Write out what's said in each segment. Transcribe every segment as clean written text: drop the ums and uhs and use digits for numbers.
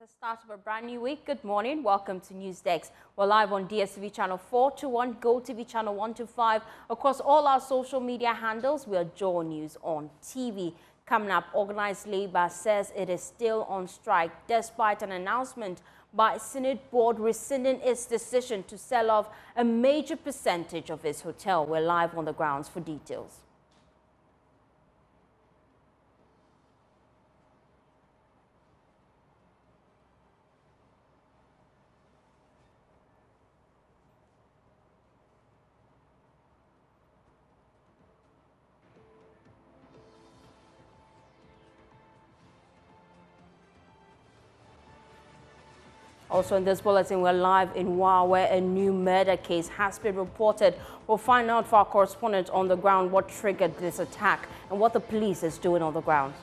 the start of a brand new week. Good morning. Welcome to Newsdesk. We're live on DSTV channel 421, GoTV channel 125. Across all our social media handles, we are Joy News on TV. Coming up, Organised Labour says it is still on strike despite an announcement by SSNIT board rescinding its decision to sell off a major percentage of its hotel. We're live on the grounds for details. Also in this bulletin, we're live in Wa, where a new murder case has been reported. We'll find out for our correspondent on the ground what triggered this attack and what the police is doing on the ground.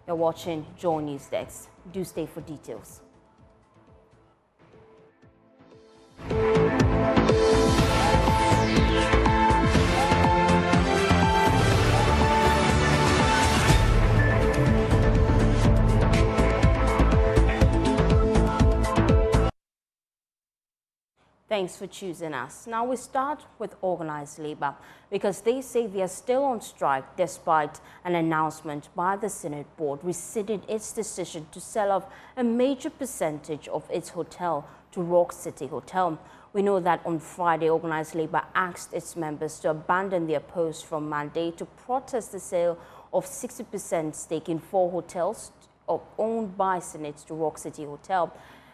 You're watching Joy News Desk. Do stay for details. Thanks for choosing us. Now we start with Organised Labour because they say they are still on strike despite an announcement by the SSNIT board rescinding its decision to sell off a major percentage of its hotel to Rock City Hotel. We know that on Friday, Organised Labour asked its members to abandon their posts from Monday to protest the sale of 60% stake in 4 hotels owned by SSNIT to Rock City Hotel.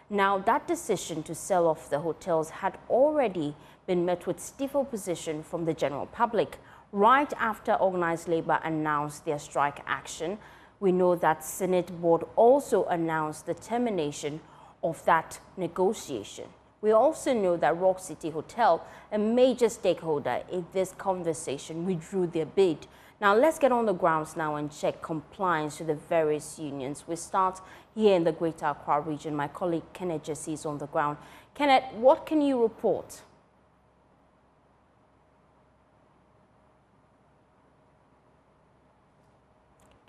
Now, that decision to sell off the hotels had already been met with stiff opposition from the general public. Right after Organised Labour announced their strike action, we know that SSNIT board also announced the termination of that negotiation. We also know that Rock City Hotel, a major stakeholder in this conversation, withdrew their bid. Now, let's get on the grounds now and check compliance to the various unions. We start here in the Greater Accra region. My colleague Kenneth Jesse is on the ground. Kenneth, what can you report?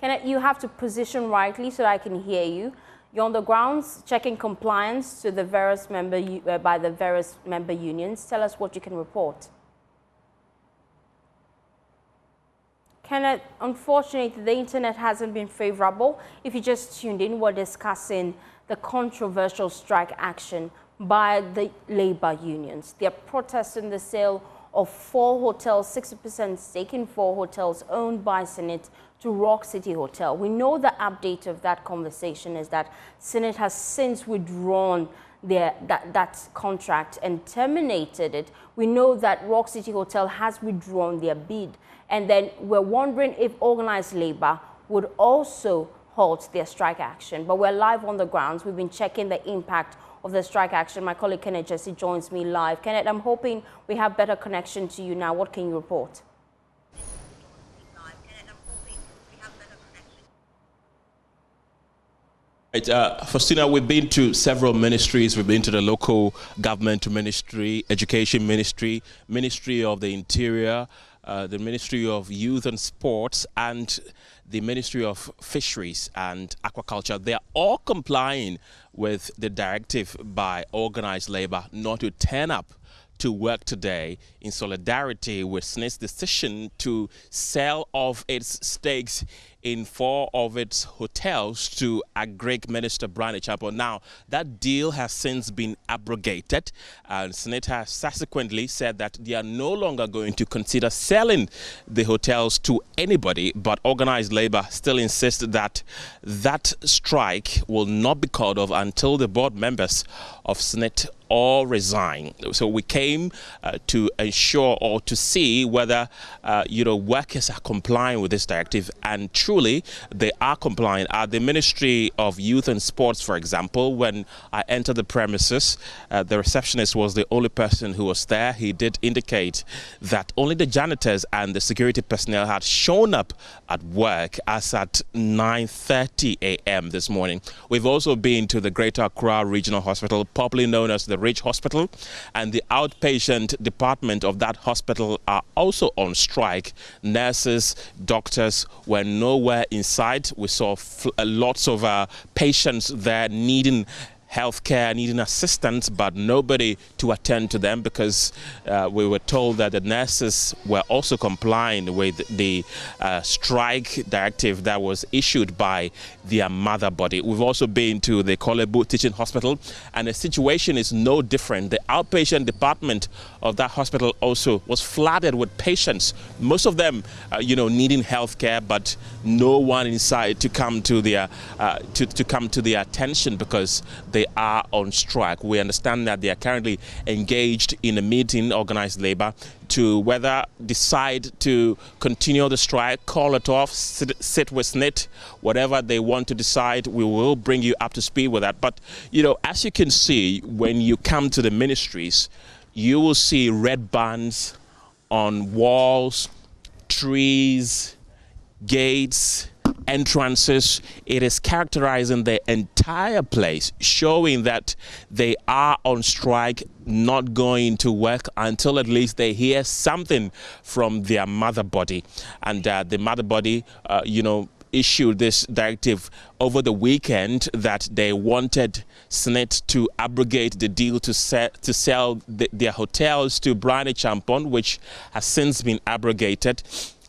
Kenneth, you have to position rightly so that I can hear you. You're on the grounds checking compliance to the various by the various member unions. Tell us what you can report. Kenneth, unfortunately, the internet hasn't been favorable. If you just tuned in, we're discussing the controversial strike action by the labor unions. They're protesting the sale of 4 hotels, 60% stake in 4 hotels owned by SSNIT to Rock City Hotel. We know the update of that conversation is that SSNIT has since withdrawn that contract and terminated it. We know that Rock City Hotel has withdrawn their bid. And then we're wondering if Organised Labour would also halt their strike action. But we're live on the grounds. We've been checking the impact of the strike action. My colleague Kenneth Jesse joins me live. Kenneth, I'm hoping we have better connection to you now. What can you report? Faustina, we've been to several ministries. We've been to the local government ministry, education ministry, Ministry of the Interior, the Ministry of Youth and Sports, and the Ministry of Fisheries and Aquaculture. They are all complying with the directive by Organised Labour not to turn up to work today in solidarity with SSNIT's decision to sell off its stakes in 4 of its hotels to Agric Minister Brian Chapo. Now, that deal has since been abrogated, and SSNIT has subsequently said that they are no longer going to consider selling the hotels to anybody, but Organised Labour still insists that that strike will not be called off until the board members of SSNIT all resign. So we came to ensure or to see whether workers are complying with this directive, and truly they are complying. At the Ministry of Youth and Sports, for example, when I entered the premises, the receptionist was the only person who was there. He did indicate that only the janitors and the security personnel had shown up at work as at 9:30 a.m. this morning. We've also been to the Greater Accra Regional Hospital, popularly known as the Ridge Hospital, and the outpatient department of that hospital are also on strike. Nurses, doctors were nowhere nowhere inside. We saw lots of patients there needing healthcare, needing assistance, but nobody to attend to them because we were told that the nurses were also complying with the strike directive that was issued by their mother body. We've also been to the Kolebu Teaching Hospital, and the situation is no different. The outpatient department of that hospital also was flooded with patients, most of them needing healthcare, but no one inside to come to their come to their attention because they are on strike. We understand that they are currently engaged in a meeting, Organised Labour, to whether decide to continue the strike, call it off, sit with SSNIT, whatever they want to decide. We will bring you up to speed with that. But, as you can see, when you come to the ministries, you will see red bands on walls, trees, gates, entrances. It is characterizing the entire place, showing that they are on strike, not going to work until at least they hear something from their mother body. And the mother body, issued this directive over the weekend that they wanted SSNIT to abrogate the deal to sell their hotels to Brian Champon, which has since been abrogated.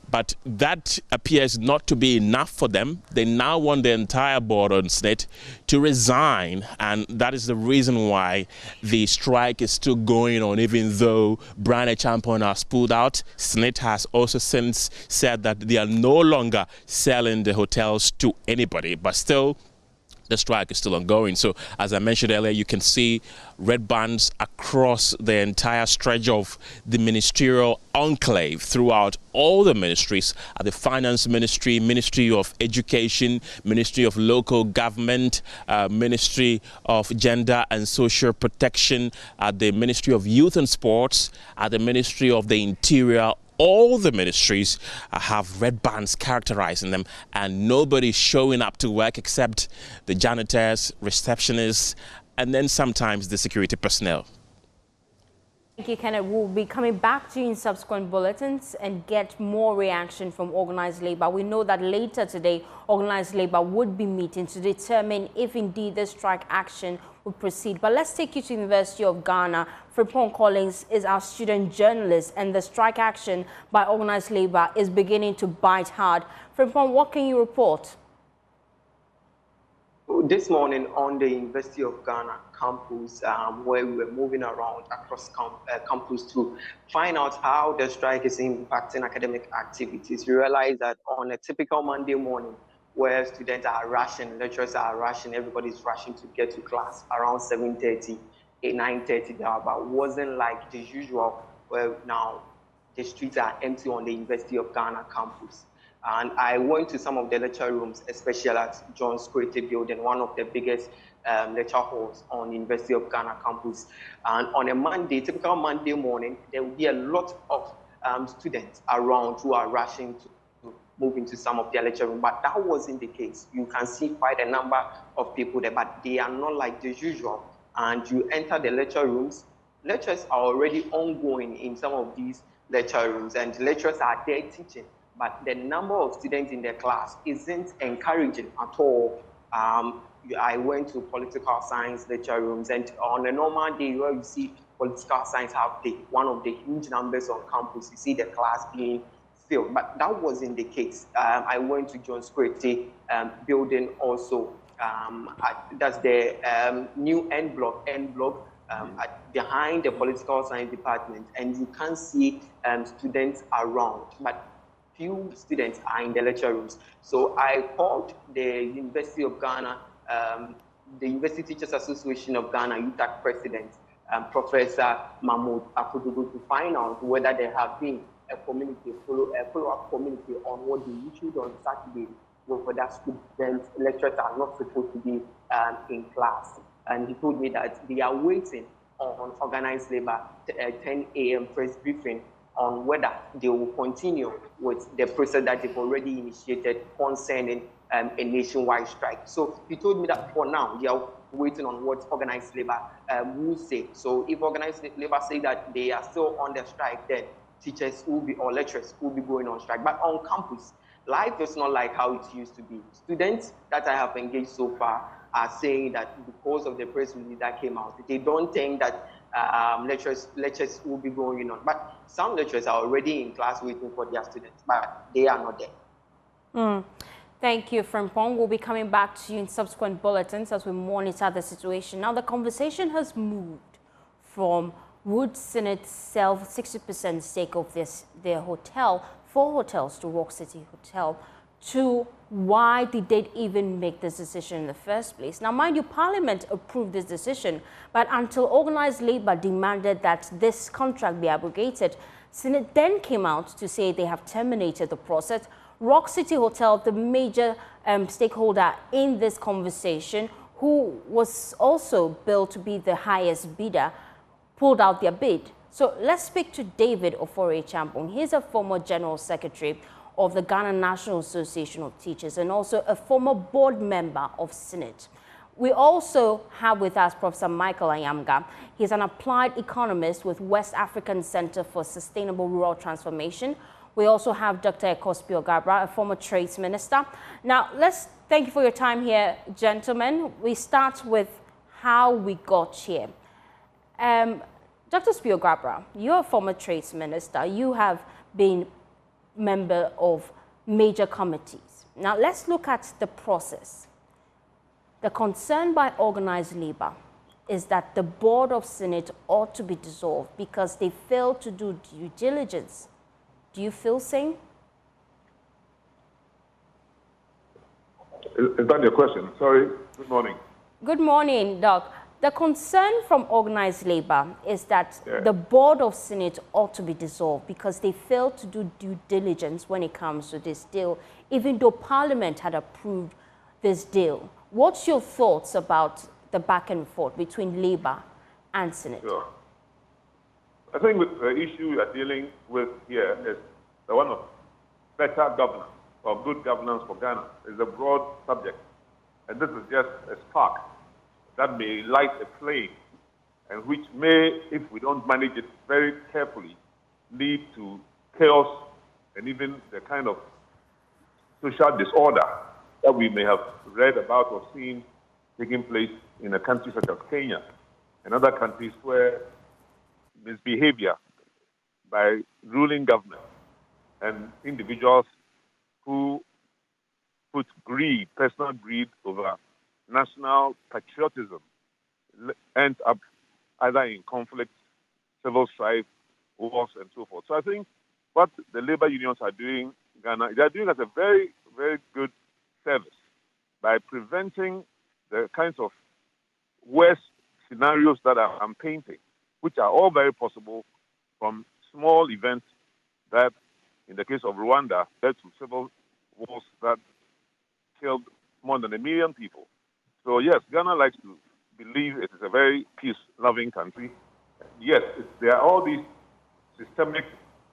But that appears not to be enough for them. They now want the entire board on SSNIT to resign, and that is the reason why the strike is still going on, even though Brian Champon has pulled out. SSNIT has also since said that they are no longer selling the hotels to anybody, but still the strike is still ongoing. So, as I mentioned earlier, you can see red bands across the entire stretch of the ministerial enclave throughout all the ministries, at the Finance Ministry, Ministry of Education, Ministry of Local Government, Ministry of Gender and Social Protection, at the Ministry of Youth and Sports, at the Ministry of the Interior. All the ministries have red bands characterizing them, and nobody's showing up to work except the janitors, receptionists, and then sometimes the security personnel. Thank you, Kenneth. We'll be coming back to you in subsequent bulletins and get more reaction from Organised Labour. We know that later today, Organised Labour would be meeting to determine if indeed the strike action would proceed. But let's take you to the University of Ghana. Frimpong Collins is our student journalist, and the strike action by Organised Labour is beginning to bite hard. Frimpong, what can you report? This morning on the University of Ghana campus, where we were moving around across campus to find out how the strike is impacting academic activities, we realized that on a typical Monday morning, where students are rushing, lecturers are rushing, everybody's rushing to get to class around 7:30, 9:30, but wasn't like the usual, where now the streets are empty on the University of Ghana campus. And I went to some of the lecture rooms, especially at John's Creative Building, one of the biggest lecture halls on University of Ghana campus. And on a Monday, typical Monday morning, there will be a lot of students around who are rushing to move into some of their lecture rooms. But that wasn't the case. You can see quite a number of people there, but they are not like the usual. And you enter the lecture rooms, lectures are already ongoing in some of these lecture rooms, and lecturers are there teaching. But the number of students in the class isn't encouraging at all. I went to political science lecture rooms, and on a normal day where you see political science have one of the huge numbers on campus, you see the class being filled. But that wasn't the case. I went to John's Creative Building also. That's the new N block, behind the political science department, and you can't see students around. But few students are in the lecture rooms. So I called the University of Ghana, the University Teachers Association of Ghana, UTAC president, Professor Mahmoud Akudugu, to find out whether there have been a follow-up community on what they issued on Saturday, whether students, lecturers are not supposed to be in class. And he told me that they are waiting on Organised Labour 10 a.m. press briefing on whether they will continue with the process that they've already initiated concerning a nationwide strike. So he told me that for now, they are waiting on what Organised Labour will say. So if Organised Labour say that they are still on the strike, then teachers will be, or lecturers will be going on strike. But on campus, life is not like how it used to be. Students that I have engaged so far are saying that because of the press release that came out, they don't think that lectures will be going on. But some lecturers are already in class waiting for their students, but they are not there. Thank you, Frimpong. We'll be coming back to you in subsequent bulletins as we monitor the situation. Now, the conversation has moved from would SSNIT sell 60% stake of their hotel, 4 hotels to Rock City Hotel, to why did they even make this decision in the first place? Now, mind you, Parliament approved this decision, but until Organised Labour demanded that this contract be abrogated, SSNIT then came out to say they have terminated the process. Rock City Hotel, the major stakeholder in this conversation, who was also billed to be the highest bidder, pulled out their bid. So let's speak to David Ofori-Champong. He's a former General Secretary of the Ghana National Association of Teachers and also a former board member of SSNIT. We also have with us Professor Michael Ayamga. He's an applied economist with West African Center for Sustainable Rural Transformation. We also have Dr. Spio Gabra, a former trades minister. Now, let's thank you for your time here, gentlemen. We start with how we got here. Dr. Spio Gabra, you're a former trades minister. You have been member of major committees. Now, let's look at the process. The concern by Organised Labour is that the board of SSNIT ought to be dissolved because they failed to do due diligence. Do you feel same? Is that your question? Sorry. Good morning. Good morning, Doc. The concern from Organised Labour is that the board of SSNIT ought to be dissolved because they failed to do due diligence when it comes to this deal, even though Parliament had approved this deal. What's your thoughts about the back and forth between Labour and SSNIT? Sure. I think the issue we are dealing with here is the one of better governance or good governance for Ghana. It's a broad subject, and this is just a spark that may light a flame, and which may, if we don't manage it very carefully, lead to chaos and even the kind of social disorder that we may have read about or seen taking place in a country such as Kenya and other countries where misbehavior by ruling government and individuals who put greed, personal greed over national patriotism end up either in conflict, civil strife, wars, and so forth. So I think what the labor unions are doing in Ghana, they are doing as a very, very good service by preventing the kinds of worst scenarios that I'm painting, which are all very possible from small events that, in the case of Rwanda, led to civil wars that killed more than 1 million people. So yes, Ghana likes to believe it is a very peace-loving country. Yes, there are all these systemic,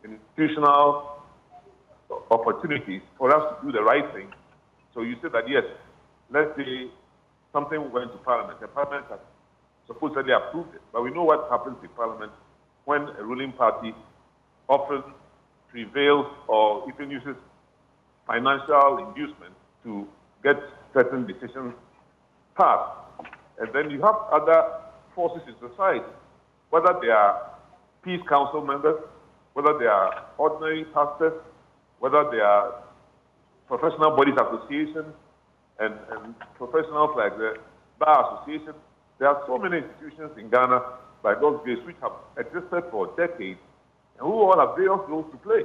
institutional opportunities for us to do the right thing. So you say that, yes, let's say something went to Parliament. The Parliament has supposedly approved it. But we know what happens in Parliament when a ruling party often prevails or even uses financial inducement to get certain decisions passed. And then you have other forces in society, whether they are peace council members, whether they are ordinary pastors, whether they are professional bodies associations and professionals like the Bar Association. There are so many institutions in Ghana by God's grace which have existed for decades and who all have various roles to play.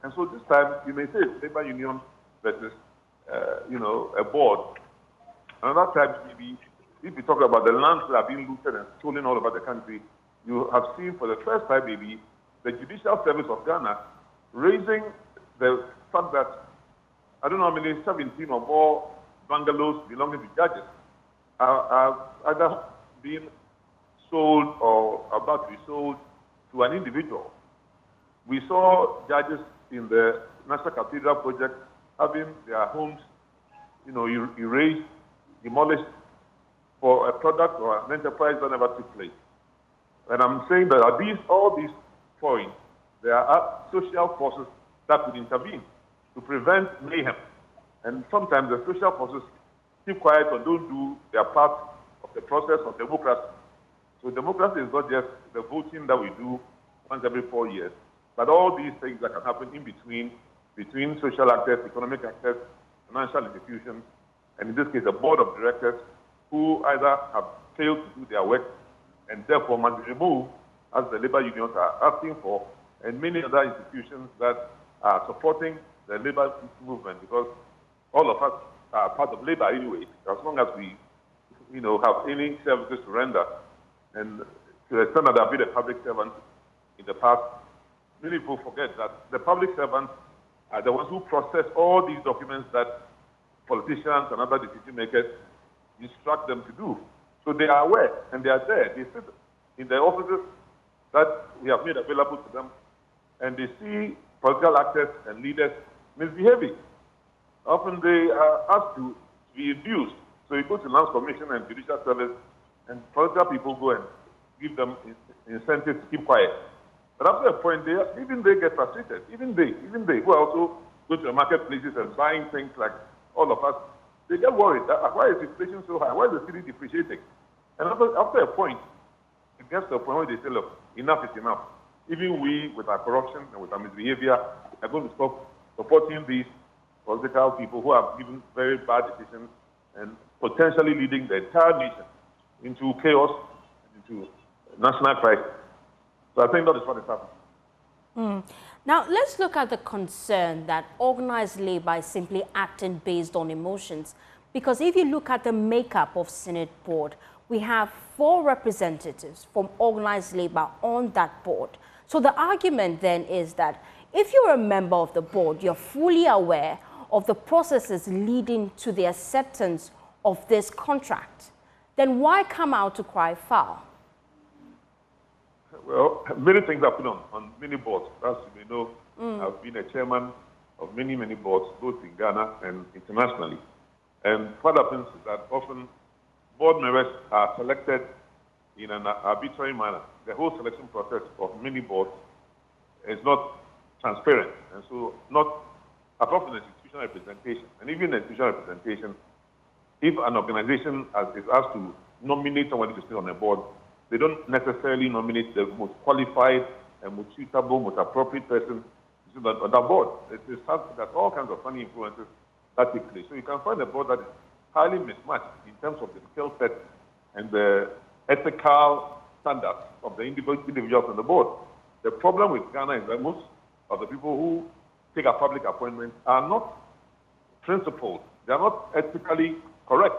And so this time, you may say labor union versus, a board. Another time, maybe, if you talk about the lands that are being looted and stolen all over the country, you have seen for the first time, maybe, the Judicial Service of Ghana raising the fact that, I don't know how many, 17 or more bungalows belonging to judges are either being sold or about to be sold to an individual. We saw judges in the National Cathedral project having their homes, erased, demolished for a product or an enterprise that never took place. And I'm saying that all these points, there are social forces that could intervene. to prevent mayhem. And sometimes the social forces keep quiet or don't do their part of the process of democracy. So democracy is not just the voting that we do once every 4 years, but all these things that can happen in between social actors, economic actors, financial institutions, and in this case, a board of directors who either have failed to do their work and therefore must be removed, as the labor unions are asking for, and many other institutions that are supporting the labor movement, because all of us are part of labor anyway, as long as we have any services to render. And to the extent that I've been a public servant in the past, many people forget that the public servants are the ones who process all these documents that politicians and other decision makers instruct them to do. So they are aware, and they are there. They sit in the offices that we have made available to them, and they see political actors and leaders misbehaving. Often they are asked to be induced. So you go to Lands Commission and Judicial Service, and political people go and give them incentives to keep quiet. But after a point, even they get frustrated. Even they who also go to the marketplaces and buying things like all of us, they get worried. Why is inflation so high? Why is the city depreciating? And after a point, it gets to a point where they say, look, enough is enough. Even we, with our corruption and with our misbehavior, are going to stop supporting these political people who have given very bad decisions and potentially leading the entire nation into chaos, into national crisis. So I think that is what is happening. Now, let's look at the concern that organized labor is simply acting based on emotions. Because if you look at the makeup of Senate board, we have 4 representatives from organized labor on that board. So the argument then is that if you're a member of the board, you're fully aware of the processes leading to the acceptance of this contract, then why come out to cry foul? Well, many things happen on many boards. As you may know, I've been a chairman of many boards, both in Ghana and internationally. And what happens is that often board members are selected in an arbitrary manner. The whole selection process of many boards is not transparent, and so not apart from institutional representation. And even institutional representation, if an organization is asked to nominate somebody to sit on a board, they don't necessarily nominate the most qualified and most suitable, most appropriate person to sit on that board. There's all kinds of funny influences that take place. So you can find a board that is highly mismatched in terms of the skill set and the ethical standards of the individuals on the board. The problem with Ghana is that most of the people who take a public appointment are not principled. They are not ethically correct.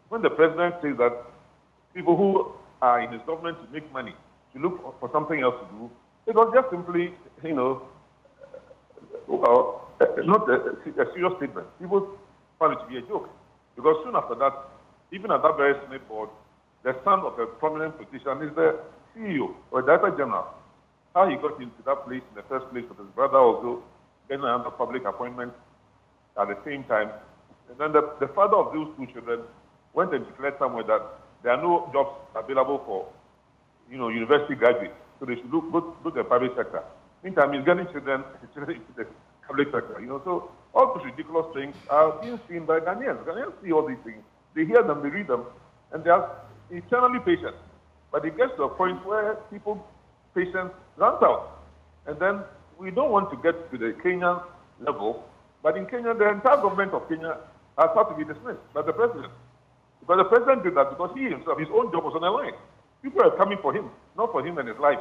When the president says that people who are in his government to make money, to look for something else to do, it was just simply, not a serious statement. People found it to be a joke. Because soon after that, even at that very Senate board, the son of a prominent politician is the CEO or Director General. How he got into that place in the first place with his brother also getting another public appointment at the same time. And then the father of those 2 children went and declared somewhere that there are no jobs available for, university graduates. So they should go to the private sector. Meantime, he's getting children into the public sector. So all those ridiculous things are being seen by Ghanaians. Ghanaians see all these things. They hear them, they read them, and they are eternally patient. But it gets to a point where people's patience runs out. And then we don't want to get to the Kenyan level, but in Kenya, the entire government of Kenya has had to be dismissed by the president. Because the president did that because he himself, his own job was on the line. People are coming for him, not for him and his life.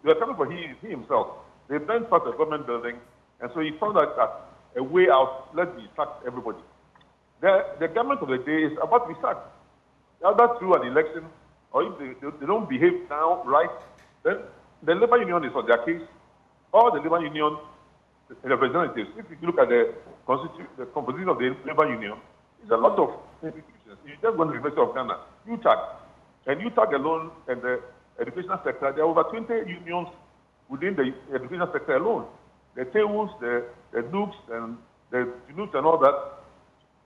They are coming for he himself. They then started a government building, and so he found out that a way out, let me sack everybody. The government of the day is about to be sacked. Either through an election, or if they don't behave now right, then the labor union is on their case, or the labor union representatives. If you look at the composition of the labor union, there's a lot of institutions. You just go to the University of Ghana, UTAG, and UTAG alone and the educational sector, there are over 20 unions within the educational sector alone. The TEUs, the NUCs, and the NUCs and all that.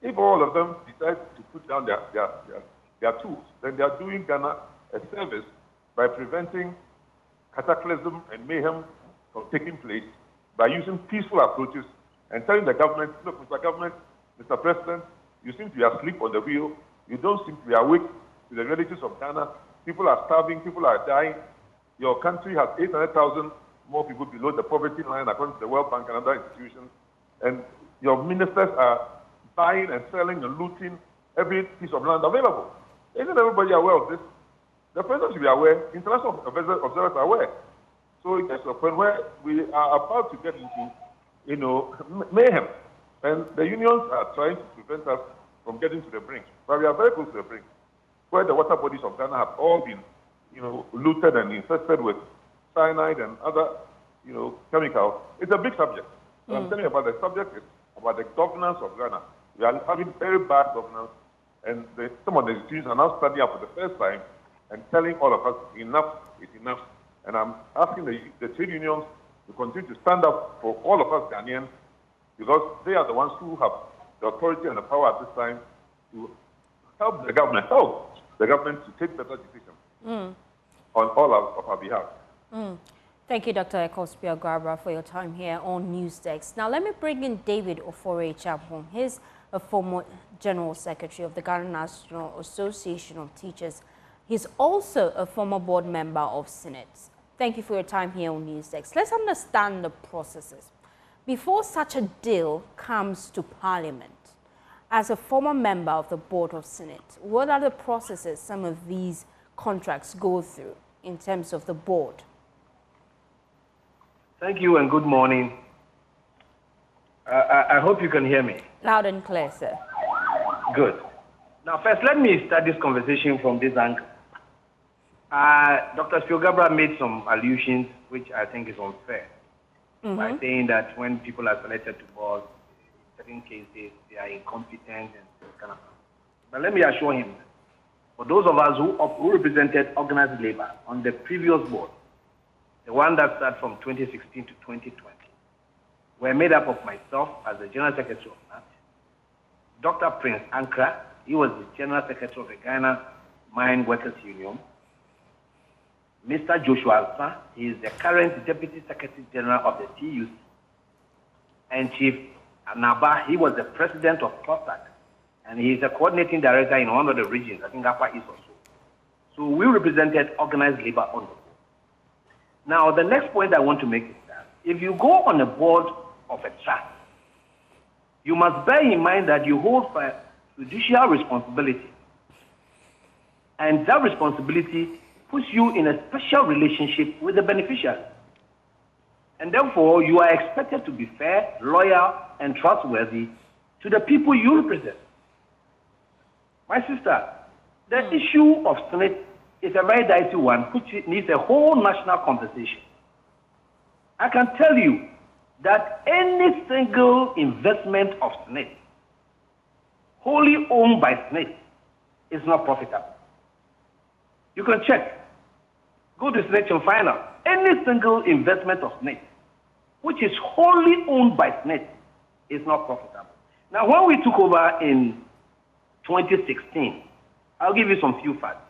If all of them decide to put down their tools, then they are doing Ghana a service by preventing cataclysm and mayhem from taking place by using peaceful approaches and telling the government, look, Mr. Government, Mr. President, you seem to be asleep on the wheel. You don't seem to be awake to the realities of Ghana. People are starving. People are dying. Your country has 800,000 more people below the poverty line, according to the World Bank and other institutions. And your ministers are buying and selling and looting every piece of land available. Isn't everybody aware of this? The president should be aware. International observers are aware. So it gets to a point where we are about to get into, mayhem. And the unions are trying to prevent us from getting to the brink. But we are very close to the brink, where the water bodies of Ghana have all been, looted and infested with cyanide and other, chemicals. It's a big subject. What I'm telling you about the subject is about the governance of Ghana. We are having very bad governance, and some of the institutions are now standing up for the first time and telling all of us enough is enough. And I'm asking the trade unions to continue to stand up for all of us Ghanaians, because they are the ones who have the authority and the power at this time to help the government to take better decisions on all of our behalf. Thank you, Dr. Ekospio Garbara, for your time here on News Desk. Now, let me bring in David Ofori-Champong. He's a former General Secretary of the Ghana National Association of Teachers. He's also a former board member of SSNIT. Thank you for your time here on News Desk. Let's understand the processes. Before such a deal comes to Parliament, as a former member of the board of SSNIT, what are the processes some of these contracts go through in terms of the board? Thank you and good morning. I hope you can hear me. Loud and clear, sir. Good. Now, first, let me start this conversation from this angle. Dr. Spiogabra made some allusions, which I think is unfair, by saying that when people are selected to board, in certain cases, they are incompetent and this kind of thing. But let me assure him, for those of us who represented Organised Labour on the previous board, the one that started from 2016 to 2020, were made up of myself as the General Secretary of NAT, Dr. Prince Ankra, he was the General Secretary of the Ghana Mine Workers Union, Mr. Joshua Alsa, he is the current Deputy Secretary General of the TUC, and Chief Anaba, he was the President of COSAC, and he is a coordinating director in one of the regions, I think Upper East or so. So we represented Organised Labour on the board. Now, the next point I want to make is that if you go on a board of a trust, you must bear in mind that you hold fiduciary responsibility. And that responsibility puts you in a special relationship with the beneficiary. And therefore, you are expected to be fair, loyal, and trustworthy to the people you represent. My sister, the issue of SSNIT is a very dicey one, which needs a whole national conversation. I can tell you that any single investment of SSNIT, wholly owned by SSNIT, is not profitable. You can check. Go to SSNIT and find out. Any single investment of SSNIT, which is wholly owned by SSNIT, is not profitable. Now, when we took over in 2016, I'll give you some few facts.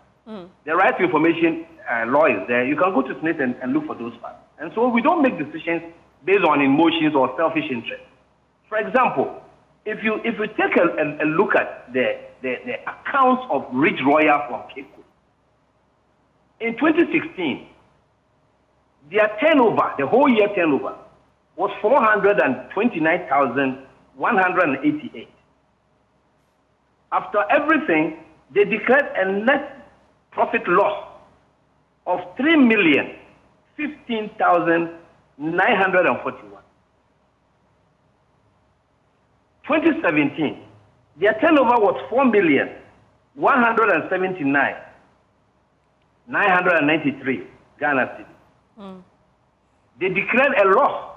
The right to information law is there. You can go to SSNIT and look for those facts. And so we don't make decisions based on emotions or selfish interest. For example, if you take a look at the accounts of Ridge Royal from Cape Coast, in 2016, their turnover, the whole year turnover, was 429,188. After everything, they declared a net profit loss of 3,015,941. 2017, their turnover was 4,179,993 Ghana cedis. They declared a loss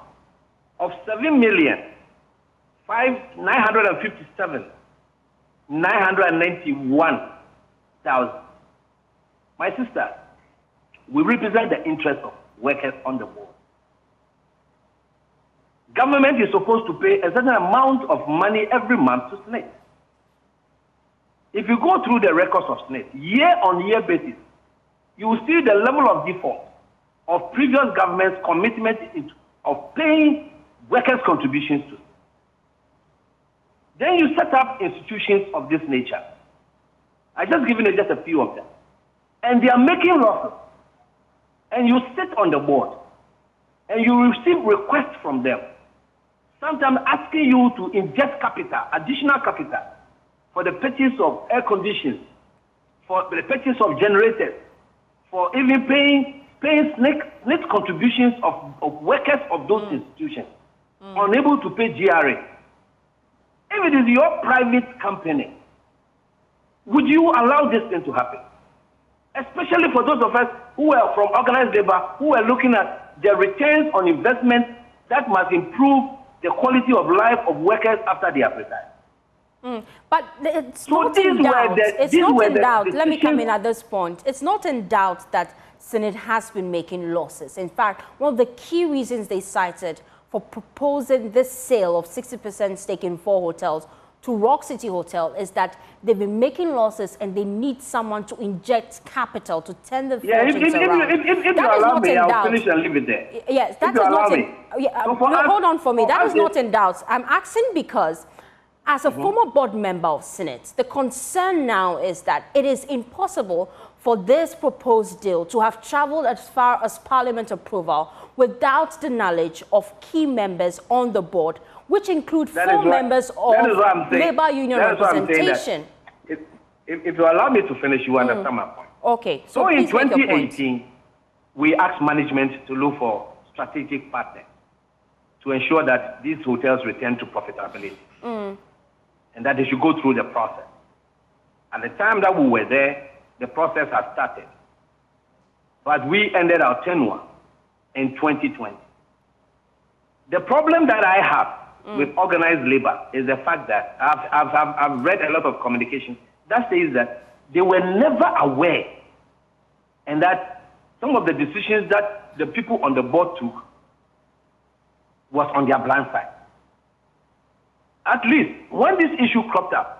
of 7,957,991,000. My sister, we represent the interests of workers on the board. Government is supposed to pay a certain amount of money every month to SSNIT. If you go through the records of SSNIT, year-on-year basis, you will see the level of default of previous government's commitment of paying workers' contributions to. Then you set up institutions of this nature. I just given you just a few of them. And they are making losses. And you sit on the board and you receive requests from them, sometimes asking you to inject capital, additional capital, for the purchase of air conditions, for the purchase of generators, for even paying SSNIT contributions of workers of those institutions, unable to pay GRA. If it is your private company, would you allow this thing to happen? Especially for those of us who are from organized labor, who are looking at the returns on investment that must improve the quality of life of workers after they are retired. But it's not in doubt. It's not in doubt. Let me come in at this point. It's not in doubt that SSNIT has been making losses. In fact, one of the key reasons they cited for proposing this sale of 60% stake in 4 hotels to Rock City Hotel is that they've been making losses and they need someone to inject capital to turn the fortunes around. If you allow me, I'll finish and leave it there. Yes, that is not in... hold on for me. That is not in doubt. I'm asking because as a former board member of SSNIT, the concern now is that it is impossible for this proposed deal to have traveled as far as Parliament approval without the knowledge of key members on the board, which include 4 members of Labour Union representation. If you allow me to finish, you understand my point. Okay. So in 2018, we asked management to look for strategic partners to ensure that these hotels return to profitability and that they should go through the process. At the time that we were there, the process had started. But we ended our tenure in 2020. The problem that I have with organized labor is the fact that I've read a lot of communication that says that they were never aware and that some of the decisions that the people on the board took was on their blind side. At least when this issue cropped up,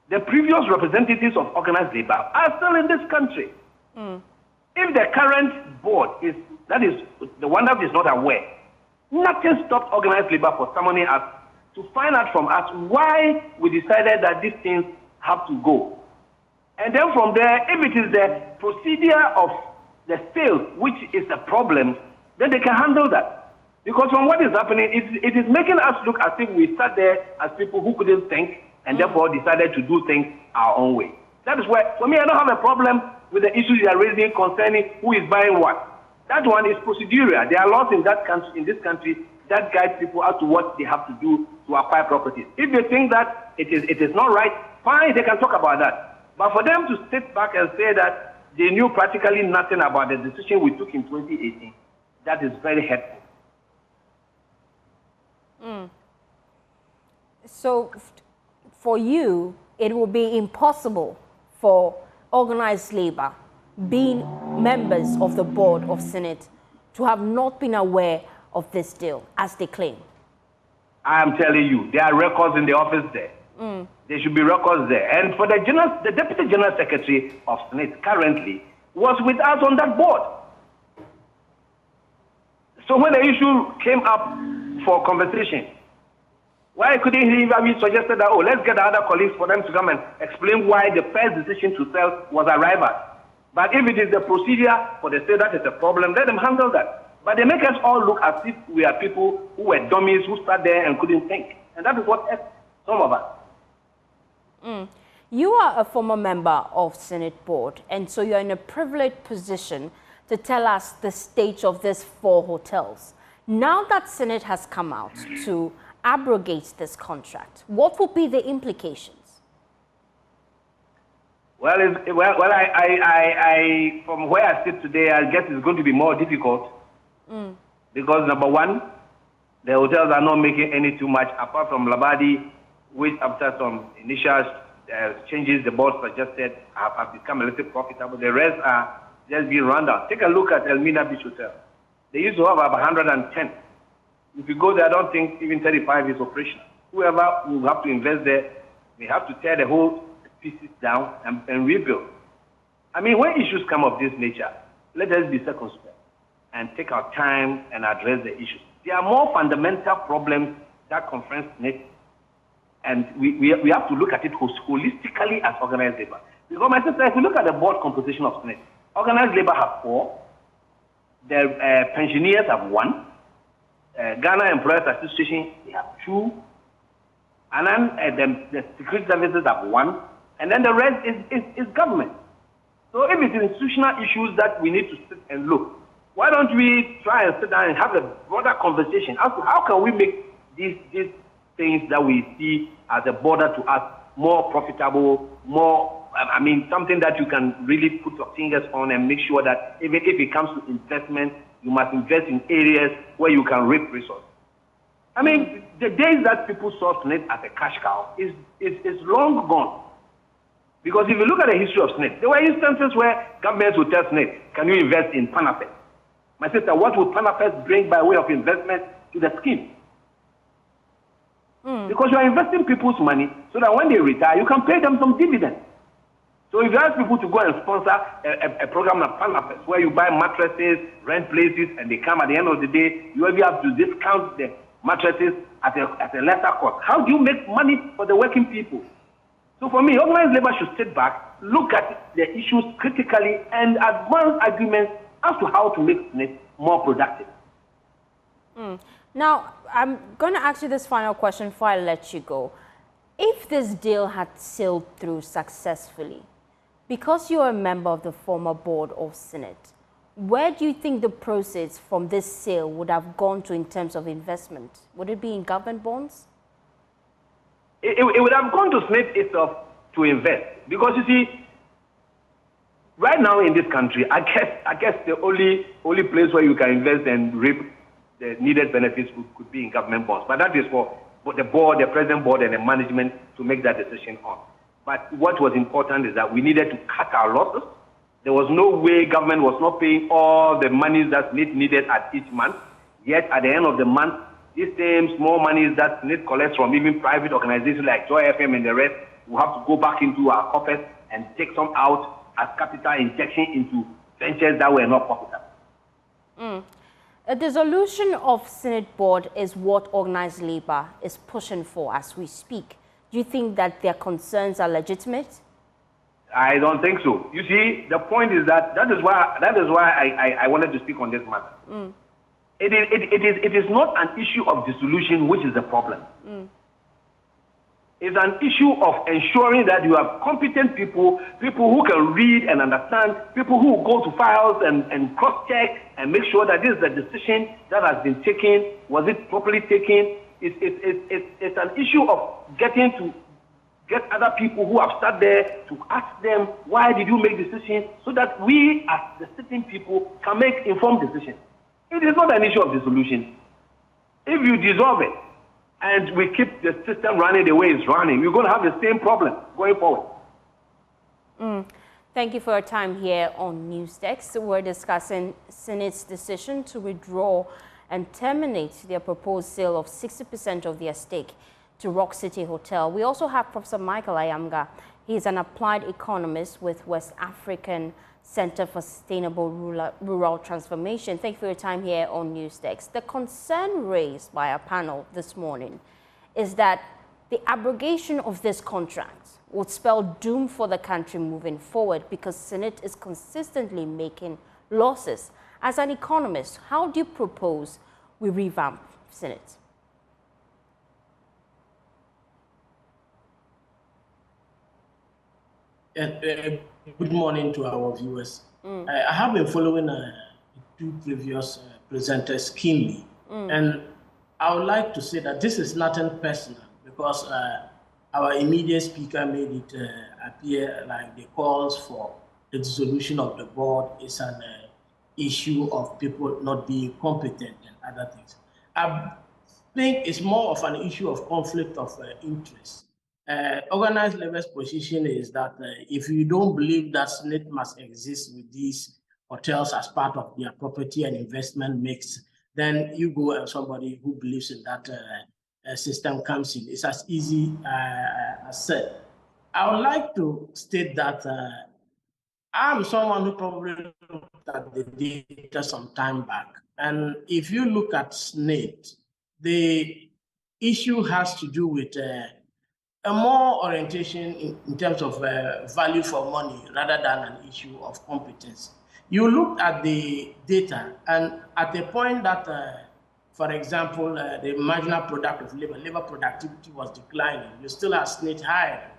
the previous representatives of organized labor are still in this country. If the current board is the one that is not aware, nothing stopped organized labor for summoning us to find out from us why we decided that these things have to go. And then from there, if it is the procedure of the sale which is the problem, then they can handle that. Because from what is happening, it is making us look as if we sat there as people who couldn't think and therefore decided to do things our own way. That is why, for me, I don't have a problem with the issues you are raising concerning who is buying what. That one is procedural. There are laws in this country that guide people as to what they have to do to acquire properties. If they think that it is not right, fine, they can talk about that. But for them to sit back and say that they knew practically nothing about the decision we took in 2018, that is very hurtful. So for you, it will be impossible for organized labor, being members of the board of SSNIT, to have not been aware of this deal, as they claim? I am telling you, there are records in the office there. There should be records there. And for the Deputy General Secretary of SSNIT currently was with us on that board. So when the issue came up for conversation, why couldn't he have suggested that, let's get the other colleagues for them to come and explain why the first decision to sell was arrived at? But if it is the procedure for the state that is a problem, let them handle that. But they make us all look as if we are people who were dummies who sat there and couldn't think. And that is what some of us. You are a former member of SSNIT board, and so you're in a privileged position to tell us the state of these 4 hotels. Now that SSNIT has come out to abrogate this contract, what will be the implications? Well, I from where I sit today, I guess it's going to be more difficult because number one, the hotels are not making any too much apart from Labadi, which after some initial changes the board suggested have become a little profitable. The rest are just being run down. Take a look at Elmina Beach Hotel. They used to have about 110. If you go there, I don't think even 35 is operational. Whoever will have to invest there, they have to tear the whole pieces down and rebuild. I mean, when issues come of this nature, let us be circumspect and take our time and address the issues. There are more fundamental problems that confront SSNIT And we have to look at it holistically as organized labor. Because my sister, if you look at the board composition of SSNIT, organized labor have 4, the pensioners have 1, Ghana Employers Association, they have 2, and then the security services have 1, and then the rest is government. So if it's institutional issues that we need to sit and look, why don't we try and sit down and have a broader conversation as to how can we make these things that we see as a border to us more profitable, more, I mean, something that you can really put your fingers on and make sure that even if it comes to investment, you must invest in areas where you can reap resources. I mean, the days that people saw SSNIT as a cash cow is long gone. Because if you look at the history of SSNIT, there were instances where governments would tell SSNIT, can you invest in PANAFED? My sister, what would PANAFED bring by way of investment to the scheme? Because you are investing people's money so that when they retire, you can pay them some dividends. So if you ask people to go and sponsor a program like PANAFED, where you buy mattresses, rent places, and they come at the end of the day, you only have to discount the mattresses at a lesser cost. How do you make money for the working people? So for me, organized labor should sit back, look at the issues critically, and advance arguments as to how to make SSNIT more productive. Now, I'm going to ask you this final question before I let you go. If this deal had sailed through successfully, because you're a member of the former board of SSNIT, where do you think the proceeds from this sale would have gone to in terms of investment? Would it be in government bonds? It would have gone to SSNIT itself to invest. Because you see, right now in this country, I guess the only place where you can invest and reap the needed benefits could be in government bonds. But that is for the board, the present board, and the management to make that decision on. But what was important is that we needed to cut our losses. There was no way government was not paying all the monies that SSNIT needed at each month. Yet at the end of the month, these same small monies that SSNIT collects from even private organizations like Joy FM and the rest will have to go back into our coffers and take some out as capital injection into ventures that were not profitable. A dissolution of SSNIT board is what organized labor is pushing for as we speak. Do you think that their concerns are legitimate? I don't think so. You see, the point is that is why I wanted to speak on this matter. It is not an issue of dissolution which is the problem. It's an issue of ensuring that you have competent people who can read and understand, people who go to files and cross-check and make sure that this is the decision that has been taken, was it properly taken? It's an issue of getting to get other people who have sat there to ask them, why did you make decisions, so that we as the sitting people can make informed decisions. It is not an issue of dissolution. If you dissolve it, and we keep the system running the way it's running, we're going to have the same problem going forward. Thank you for your time here on Newsdesk. We're discussing SSNIT's decision to withdraw and terminate their proposed sale of 60% of their stake to Rock City Hotel. We also have Professor Michael Ayamga. He's an applied economist with West African Center for Sustainable Rural Transformation. Thank you for your time here on Newsdesk. The concern raised by our panel this morning is that the abrogation of this contract would spell doom for the country moving forward because SSNIT is consistently making losses. As an economist, how do you propose we revamp SSNIT? Good morning to our viewers. I have been following two previous presenters keenly, and I would like to say that this is nothing personal because our immediate speaker made it appear like the calls for the dissolution of the board is an issue of people not being competent and other things. I think it's more of an issue of conflict of interest. Organized labor's position is that if you don't believe that SSNIT must exist with these hotels as part of their property and investment mix, then you go and somebody who believes in that system comes in. It's as easy as said. I would like to state that I'm someone who probably looked at the data some time back. And if you look at SSNIT, the issue has to do with a more orientation in terms of value for money rather than an issue of competence. You looked at the data, and at the point that, for example, the marginal product of labor productivity was declining, you still have SSNIT higher.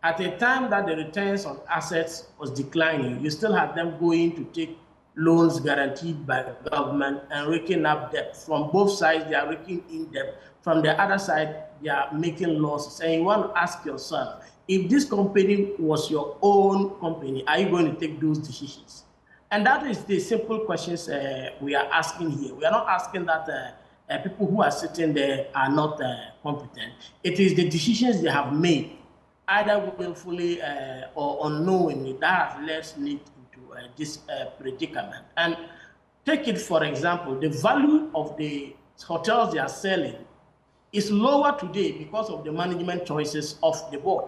At a time that the returns on assets was declining, you still had them going to take loans guaranteed by the government and raking up debt. From both sides, they are raking in debt. From the other side, they are making losses. And you want to ask yourself, if this company was your own company, are you going to take those decisions? And that is the simple questions we are asking here. We are not asking that people who are sitting there are not competent. It is the decisions they have made, either willfully or unknowingly, that has led SSNIT into this predicament. And take it, for example, the value of the hotels they are selling is lower today because of the management choices of the board.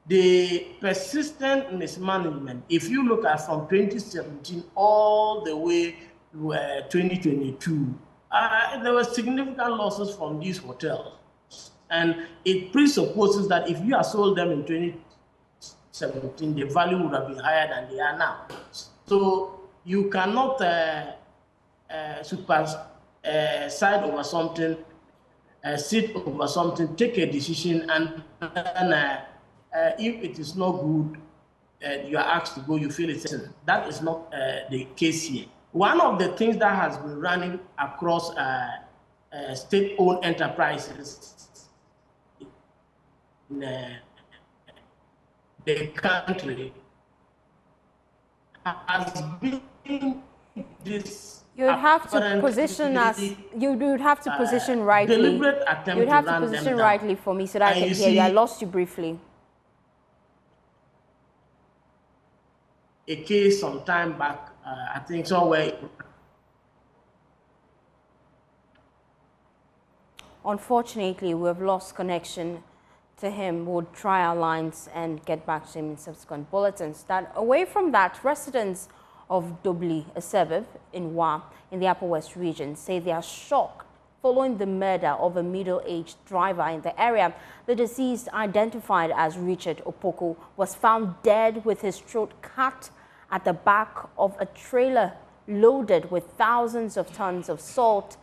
The persistent mismanagement, if you look at from 2017 all the way to 2022, there were significant losses from these hotels. And it presupposes that if you have sold them in 2017, the value would have been higher than they are now. So you cannot side over something, sit over something, take a decision, and if it is not good, you are asked to go, you feel it's that is not the case here. One of the things that has been running across state-owned enterprises in the country has been this. You would have to position us. You would have to position rightly. Deliberate attempt You'd have to to run position them rightly for me so that I can hear you. I lost you briefly. A case some time back, I think somewhere. Unfortunately, we have lost connection to him. We'll try our lines and get back to him in subsequent bulletins. That away from that, residents of Dobli, a suburb in Wa, in the Upper West region, say they are shocked following the murder of a middle-aged driver in the area. The deceased, identified as Richard Opoko, was found dead with his throat cut at the back of a trailer loaded with thousands of tons of salt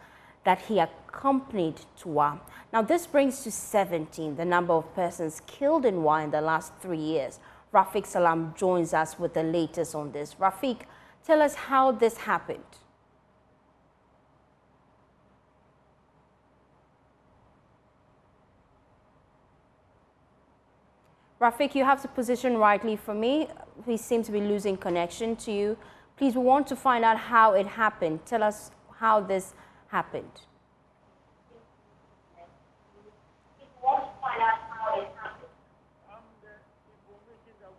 that he accompanied to Wa. Now, this brings to 17 the number of persons killed in Wa in the last 3 years. Rafiq Salam joins us with the latest on this. Rafiq, tell us how this happened. Rafiq, you have to position rightly for me. We seem to be losing connection to you. Please, we want to find out how it happened. Tell us how this happened.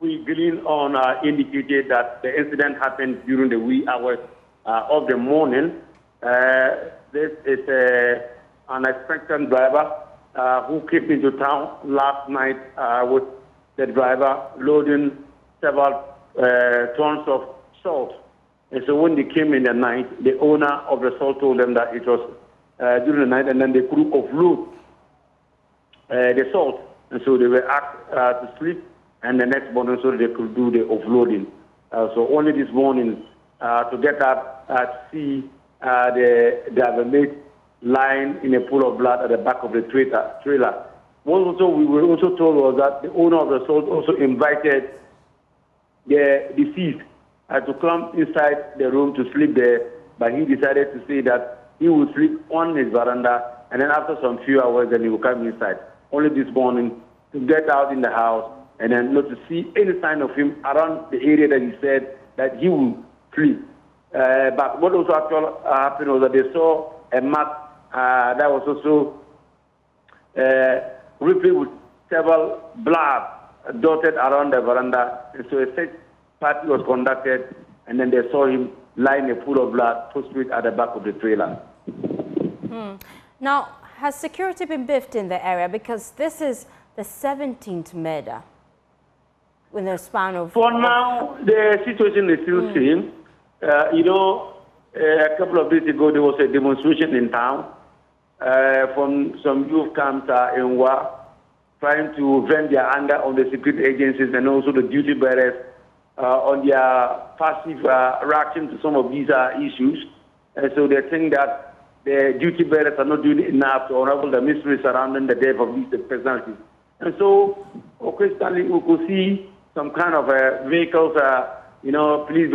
We gleaned on indicated that the incident happened during the wee hours of the morning. This is an expectant driver who came into town last night with the driver loading several tons of salt. And so when they came in the night, the owner of the salt told them that it was during the night, and then they could offload the salt. And so they were asked to sleep, and the next morning so they could do the offloading. So only this morning to get up to see the driver mate lying in a pool of blood at the back of the trailer. Also, we were also told was that the owner of the salt also invited the deceased to come inside the room to sleep there, but he decided to say that he would sleep on his veranda, and then after some few hours, then he would come inside. Only this morning to get out in the house and then not to see any sign of him around the area that he said that he would sleep. But what also actually happened was that they saw a map that was also rippling with several blood dotted around the veranda. And so a search party was conducted, and then they saw him lying in a pool of blood, prostrate at the back of the trailer. Now, has security been biffed in the area? Because this is the 17th murder in the span of... For now, the situation is still same. A couple of days ago, there was a demonstration in town from some youth camps in Wa. trying to vent their anger on the security agencies and also the duty bearers on their passive reaction to some of these issues. And so they think that the duty bearers are not doing enough to unravel the mystery surrounding the death of these personalities. And so occasionally we could see some kind of vehicles, police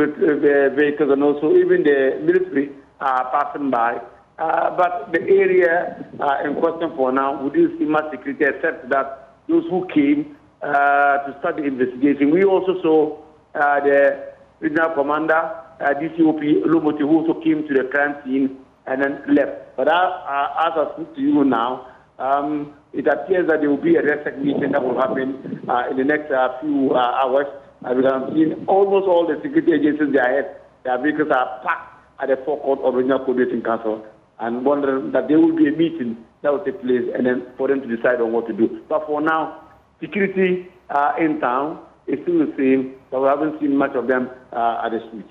vehicles and also even the military passing by. But the area in question for now, we didn't see much security except that those who came to start the investigation. We also saw the regional commander, DCOP Lomoti, who also came to the crime scene and then left. But as I speak to you now, it appears that there will be a RESEC meeting that will happen in the next few hours. We have seen almost all the security agencies their vehicles are packed at the forecourt of Regional Coordinating Council, and wondering that there will be a meeting that will take place and then for them to decide on what to do. But for now, security in town is still the same, but we haven't seen much of them at the street.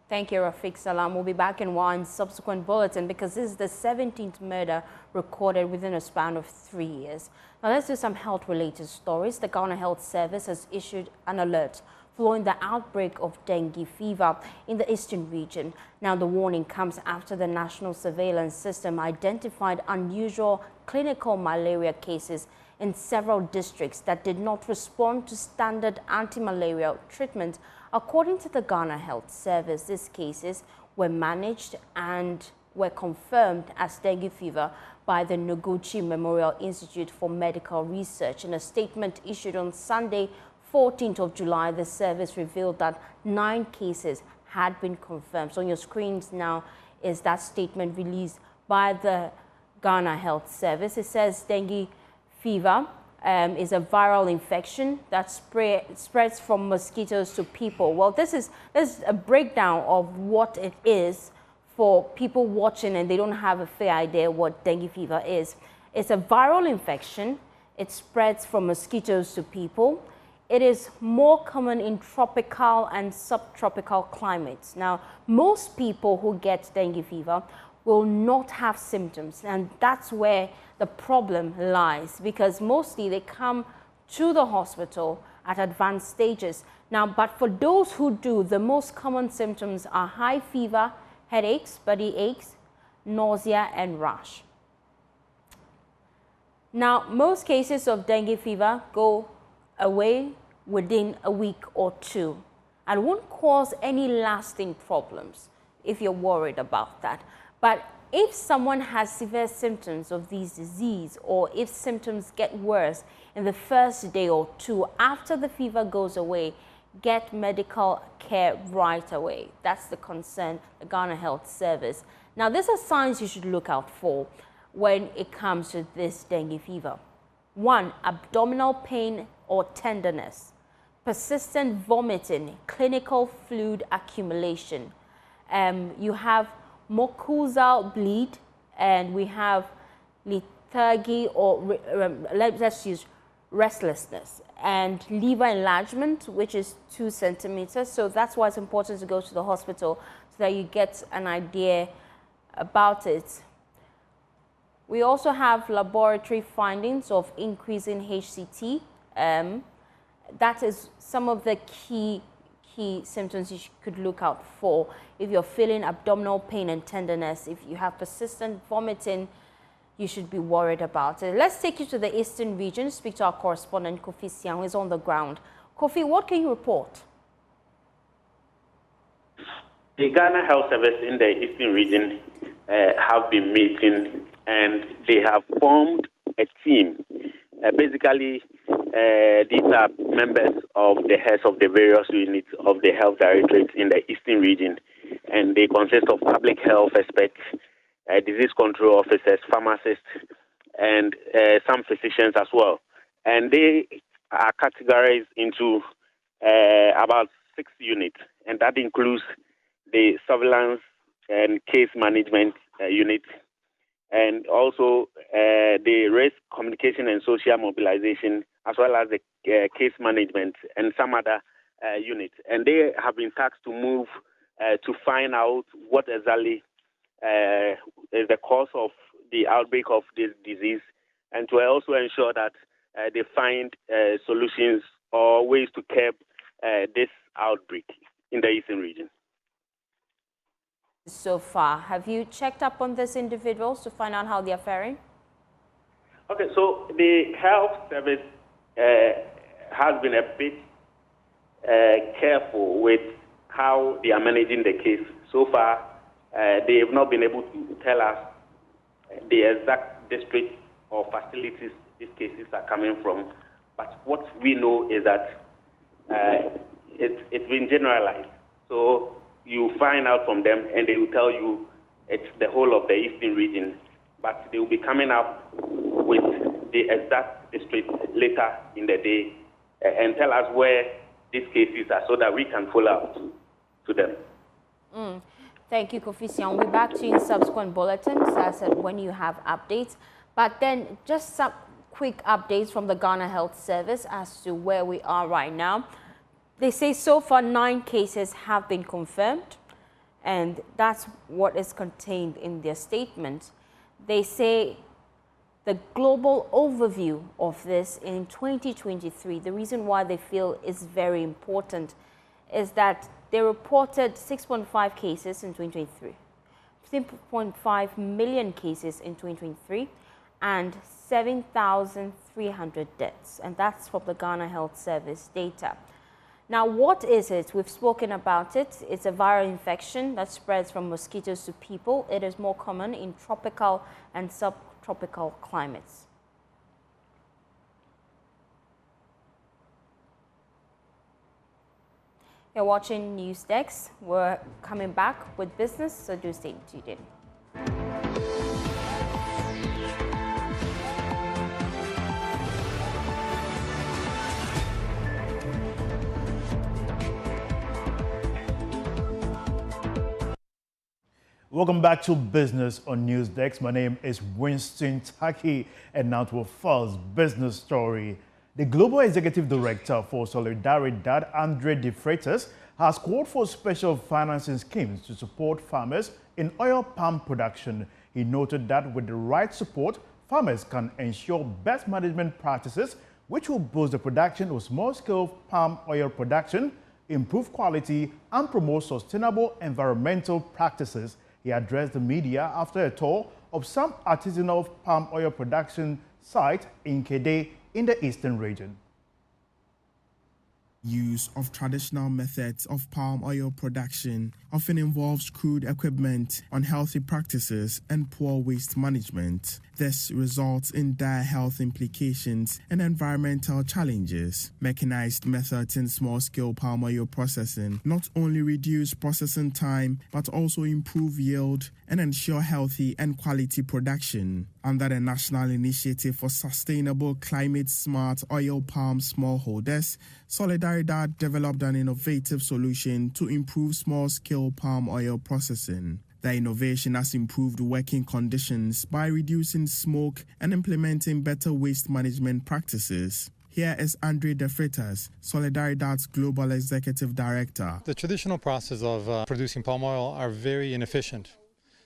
Thank you, Rafiq Salam. We'll be back in one subsequent bulletin because this is the 17th murder recorded within a span of 3 years. Now let's do some health-related stories. The Ghana Health Service has issued an alert following the outbreak of dengue fever in the eastern region. Now the warning comes after the National Surveillance System identified unusual clinical malaria cases in several districts that did not respond to standard anti-malarial treatment. According to the Ghana Health Service, these cases were managed and were confirmed as dengue fever by the Noguchi Memorial Institute for Medical Research. In a statement issued on Sunday, 14th of July, the service revealed that 9 cases had been confirmed. So on your screens now is that statement released by the Ghana Health Service. It says dengue fever is a viral infection that spreads from mosquitoes to people. Well, this is a breakdown of what it is for people watching and they don't have a fair idea what dengue fever is. It's a viral infection. It spreads from mosquitoes to people. It is more common in tropical and subtropical climates. Now, most people who get dengue fever will not have symptoms, and that's where the problem lies, because mostly they come to the hospital at advanced stages. Now, but for those who do, the most common symptoms are high fever, headaches, body aches, nausea, and rash. Now, most cases of dengue fever go away within a week or 2 and won't cause any lasting problems if you're worried about that. But if someone has severe symptoms of this disease, or if symptoms get worse in the first day or 2 after the fever goes away, get medical care right away. That's the concern, the Ghana Health Service. Now, these are signs you should look out for when it comes to this dengue fever. 1, abdominal pain or tenderness, persistent vomiting, clinical fluid accumulation. You have mucosal bleed, and we have lethargy or let's use restlessness, and liver enlargement, which is 2 centimeters. So that's why it's important to go to the hospital so that you get an idea about it. We also have laboratory findings of increasing HCT. That is some of the key symptoms you could look out for. If you're feeling abdominal pain and tenderness, if you have persistent vomiting, you should be worried about it. Let's take you to the eastern region, speak to our correspondent Kofi Siang, who is on the ground. Kofi, what can you report? The Ghana Health Service in the eastern region have been meeting, and they have formed a team. Basically, these are members of the heads of the various units of the health directorates in the eastern region, and they consist of public health experts, disease control officers, pharmacists, and some physicians as well. And they are categorized into about 6 units, and that includes the surveillance and case management unit, and also the risk communication and social mobilization, as well as the case management and some other units. And they have been tasked to move to find out what exactly is the cause of the outbreak of this disease, and to also ensure that they find solutions or ways to curb this outbreak in the eastern region. So far, have you checked up on these individuals to find out how they are faring? Okay, so the health service has been a bit careful with how they are managing the case. So far, they have not been able to tell us the exact district or facilities these cases are coming from. But what we know is that it's been generalized. So you find out from them and they will tell you it's the whole of the eastern region. But they will be coming up with the exact district later in the day and tell us where these cases are so that we can follow up to them. Thank you, Kofi Sian. We'll be back to you in subsequent bulletins, as I said, when you have updates. But then just some quick updates from the Ghana Health Service as to where we are right now. They say so far 9 cases have been confirmed, and that's what is contained in their statement. They say the global overview of this in 2023, the reason why they feel is very important is that they reported 6.5 cases in 2023, 6.5 million cases in 2023, and 7,300 deaths. And that's from the Ghana Health Service data. Now, what is it? We've spoken about it. It's a viral infection that spreads from mosquitoes to people. It is more common in tropical and subtropical climates. You're watching News Desk. We're coming back with business, so do stay tuned in. Welcome back to Business on News Desk. My name is Winston Taki, and now to our first business story. The Global Executive Director for Solidaridad, Andre De Freitas, has called for special financing schemes to support farmers in oil palm production. He noted that with the right support, farmers can ensure best management practices, which will boost the production of small-scale palm oil production, improve quality, and promote sustainable environmental practices. He addressed the media after a tour of some artisanal palm oil production sites in Kede in the eastern region. Use of traditional methods of palm oil production often involves crude equipment, unhealthy practices, and poor waste management. This results in dire health implications and environmental challenges. Mechanized methods in small-scale palm oil processing not only reduce processing time, but also improve yield and ensure healthy and quality production. Under the National Initiative for Sustainable Climate-Smart Oil Palm Smallholders, Solidaridad developed an innovative solution to improve small-scale palm oil processing. The innovation has improved working conditions by reducing smoke and implementing better waste management practices. Here is Andre De Freitas, Solidaridad's Global Executive Director. The traditional process of producing palm oil are very inefficient.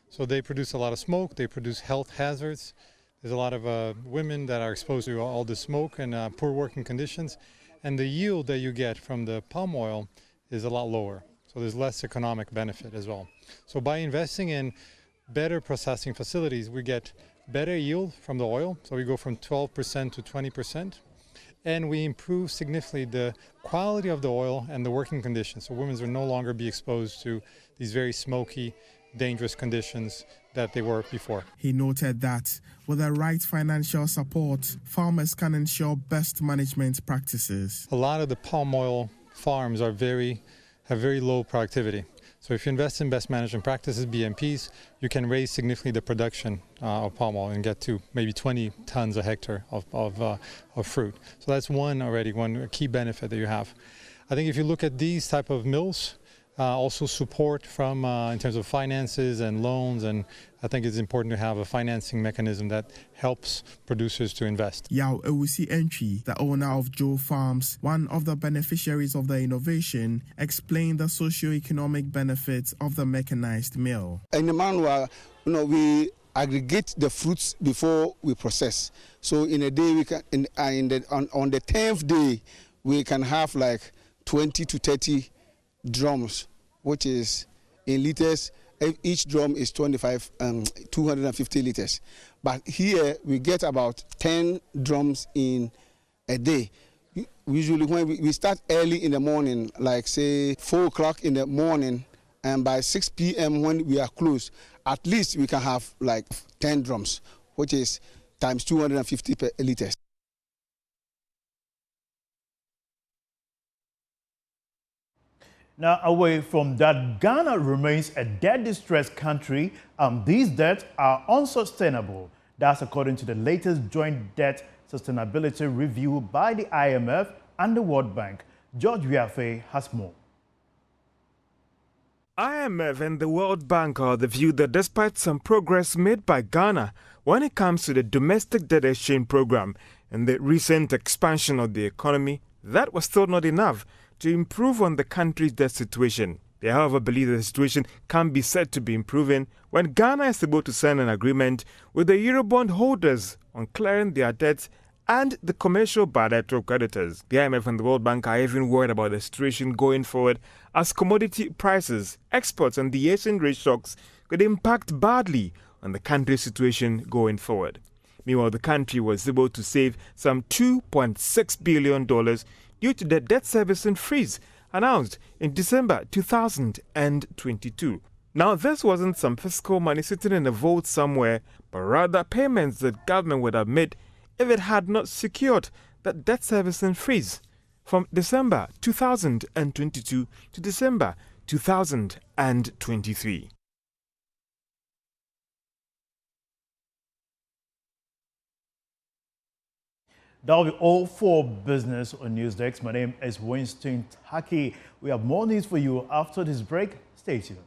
So they produce a lot of smoke, they produce health hazards. There's a lot of women that are exposed to all the smoke and poor working conditions. And the yield that you get from the palm oil is a lot lower. So there's less economic benefit as well. So by investing in better processing facilities, we get better yield from the oil. So we go from 12% to 20%. And we improve significantly the quality of the oil and the working conditions. So women will no longer be exposed to these very smoky, dangerous conditions that they were before. He noted that with the right financial support, farmers can ensure best management practices. A lot of the palm oil farms have very low productivity. So if you invest in best management practices, BMPs, you can raise significantly the production of palm oil and get to maybe 20 tons a hectare of fruit. So that's one key benefit that you have. I think if you look at these type of mills, also support from in terms of finances and loans, and I think it's important to have a financing mechanism that helps producers to invest. Yao Ewusi Entry, the owner of Joe Farms, one of the beneficiaries of the innovation, explained the socio-economic benefits of the mechanized mill. In the manual, we aggregate the fruits before we process. So in a day, we can, on the 10th day, we can have like 20 to 30 drums, which is in liters. Each drum is 250 liters. But here we get about 10 drums in a day. Usually when we start early in the morning, like say 4 o'clock in the morning, and by 6 p.m. when we are closed, at least we can have like 10 drums, which is times 250 liters. Now, away from that, Ghana remains a debt-distressed country, and these debts are unsustainable. That's according to the latest joint debt sustainability review by the IMF and the World Bank. George Wiafe has more. IMF and the World Bank are of the view that despite some progress made by Ghana when it comes to the domestic debt exchange program and the recent expansion of the economy, that was still not enough to improve on the country's debt situation. They, however, believe that the situation can be said to be improving when Ghana is able to sign an agreement with the Eurobond holders on clearing their debts and the commercial bilateral creditors. The IMF and the World Bank are even worried about the situation going forward as commodity prices, exports and the exchange rate shocks could impact badly on the country's situation going forward. Meanwhile, the country was able to save some $2.6 billion due to the debt servicing freeze announced in December 2022. Now, this wasn't some fiscal money sitting in a vault somewhere, but rather payments that government would have made if it had not secured that debt servicing freeze from December 2022 to December 2023. That will be all for business on Newsdesk. My name is Winston Taki. We have more news for you after this break. Stay tuned.